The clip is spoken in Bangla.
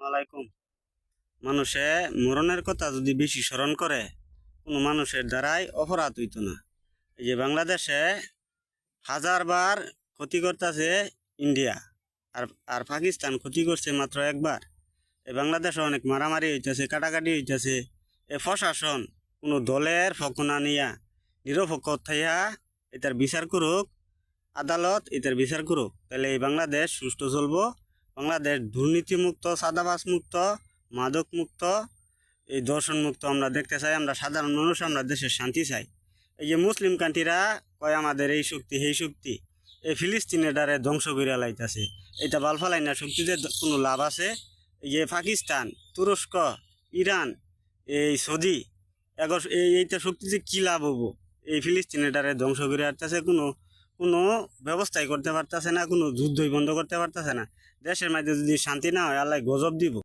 ওয়ালাইকুম। মানুষে মরণের কথা যদি বেশি স্মরণ করে কোনো মানুষের দ্বারাই অপরাধ হইতো না। এই যে বাংলাদেশে হাজারবার ক্ষতি করতেছে ইন্ডিয়া, আর আর পাকিস্তান ক্ষতি করছে মাত্র একবার। এই বাংলাদেশে অনেক মারামারি হইতেছে, কাটাকাটি হইতেছে। এ প্রশাসন কোনো দলের পক্ষ না নিয়া নিরপেক্ষ থাইয়া এটার বিচার করুক, আদালত এটার বিচার করুক, তাহলে এই বাংলাদেশ সুষ্ঠু চলবো। বাংলাদেশ দুর্নীতিমুক্ত, চাঁদাবাজ মুক্ত, মাদক মুক্ত, এই দর্শন মুক্ত আমরা দেখতে চাই। আমরা সাধারণ মানুষ, আমরা দেশের শান্তি চাই। এই যে মুসলিম কান্ট্রিরা কয় আমাদের এই শক্তি সেই শক্তি, এই ফিলিস্তিনের দ্বারে ধ্বংস করে লাইতেছে। এটা বালফালাই না শক্তিতে কোনো লাভ আছে? এই যে পাকিস্তান, তুরস্ক, ইরান, এই সৌদি, এইটা শক্তিতে কী লাভ হবো? এই ফিলিস্তিনের দ্বারে ধ্বংস করে আসতেছে, কোনো কোনো ব্যবস্থাই করতে পারতেছে না, কোনো যুদ্ধই বন্ধ করতে পারতেছে না। দেশের মধ্যে যদি শান্তি না হয়, আল্লাহ গজব দিব।